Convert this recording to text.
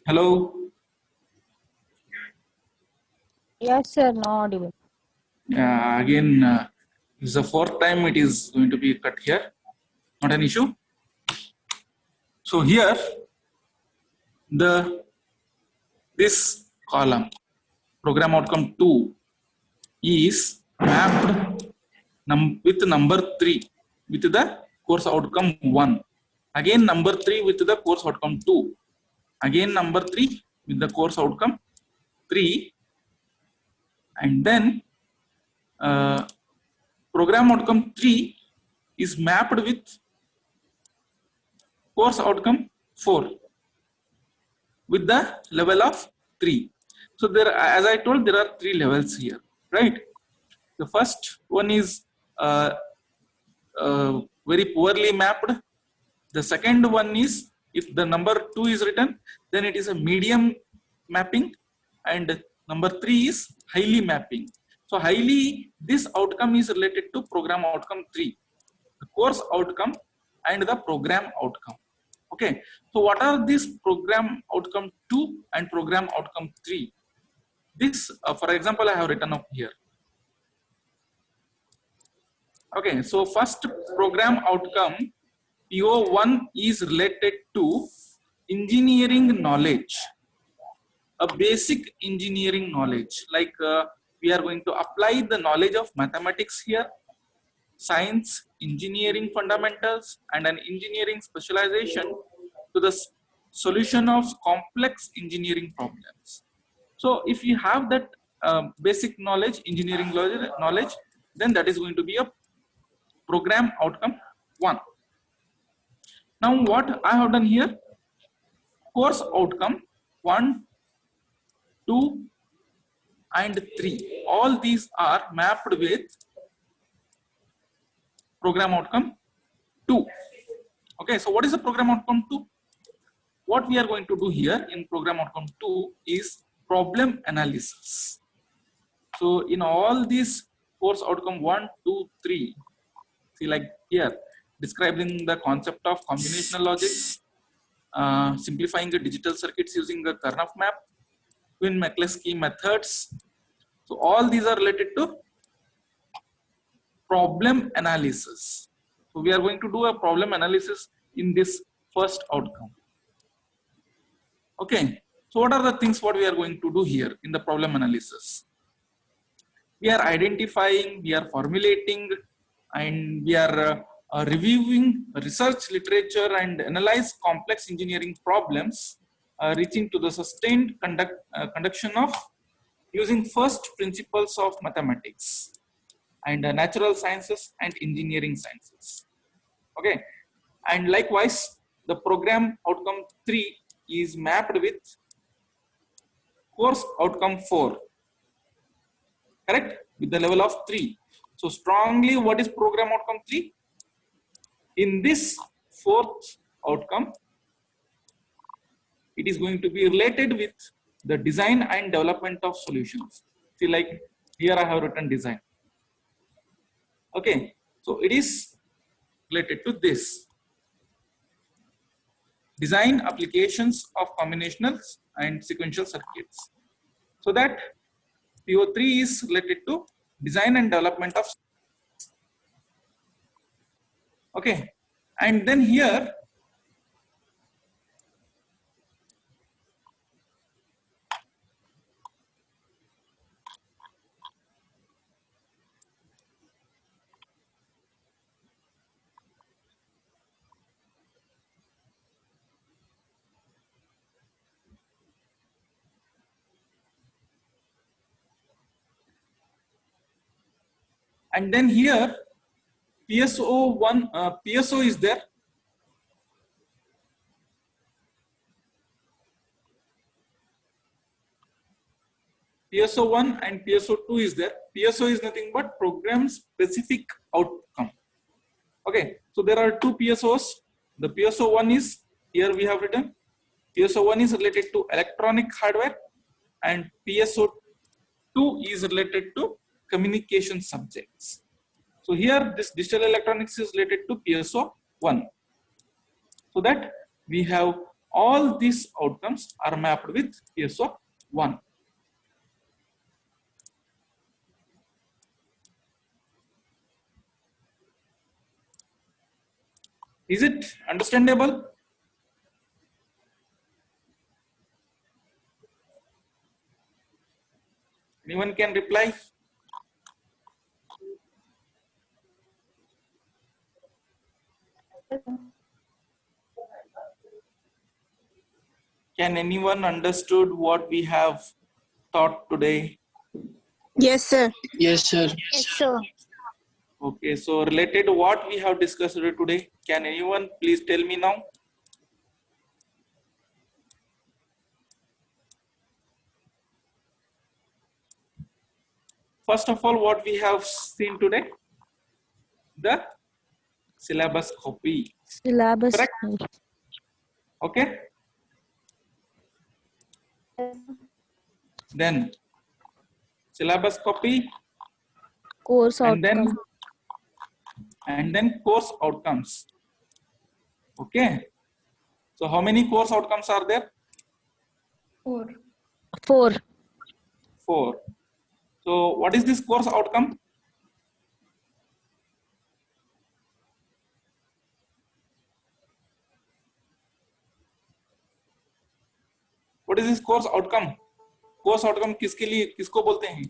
Hello. Yes, sir, no audible. Again, this is the fourth time it is going to be cut here. Not an issue. So here, this column program outcome 2 is mapped with number 3 with the course outcome 1. Again number 3 with the course outcome 2. Again number 3 with the course outcome 3. And then program outcome 3 is mapped with course outcome 4 with the level of 3. So there, as I told, there are 3 levels here, right? The first one is very poorly mapped. The second one is, if the number 2 is written, then it is a medium mapping, and number 3 is highly mapping. So highly, this outcome is related to program outcome 3, the course outcome and the program outcome. Okay, so what are these program outcome 2 and program outcome 3? This, for example, I have written up here. Okay, so first program outcome PO1 is related to engineering knowledge, a basic engineering knowledge, like we are going to apply the knowledge of mathematics here, science, engineering fundamentals, and an engineering specialization to the solution of complex engineering problems. So if you have that basic knowledge, engineering knowledge, then that is going to be a program outcome 1. Now what I have done here, course outcome 1, 2, and 3. All these are mapped with program outcome 2. Okay, so what is the program outcome 2? What we are going to do here in program outcome 2 is problem analysis. So in all these course outcome 1, 2, 3, see, like here, describing the concept of combinational logic, simplifying the digital circuits using the Karnaugh map, Quine-McCluskey methods. So all these are related to problem analysis. So we are going to do a problem analysis in this first outcome. Okay, so what are the things what we are going to do here in the problem analysis? We are identifying, we are formulating, and we are reviewing research literature and analyze complex engineering problems, reaching to the sustained conduction of using first principles of mathematics and natural sciences and engineering sciences. Okay, and likewise the program outcome 3 is mapped with course outcome 4, correct, with the level of 3. So strongly, what is program outcome 3? In this fourth outcome, it is going to be related with the design and development of solutions. See, like here I have written design. Okay, so it is related to this. Design applications of combinationals and sequential circuits. So that PO3 is related to design and development of. Okay, and then here PSO1, PSO is there. PSO1 and PSO2 is there. PSO is nothing but program specific outcome. Okay, so there are 2 PSOs. The PSO1 is, here we have written, PSO1 is related to electronic hardware, and PSO2 is related to communication subjects. So here this digital electronics is related to PSO1. So that we have all these outcomes are mapped with PSO1. Is it understandable? Anyone can reply? Can anyone understood what we have taught today? Yes, sir. Yes, sir. Yes, sir. Okay, so related to what we have discussed today, can anyone please tell me now? First of all, what we have seen today? The syllabus copy. Syllabus. Correct. Okay. Then syllabus copy Course and outcome. then course outcomes. Okay. So how many course outcomes are there? 4. 4. So what is this course outcome? What is this course outcome? Course outcome किसके लिए किसको बोलते हैं?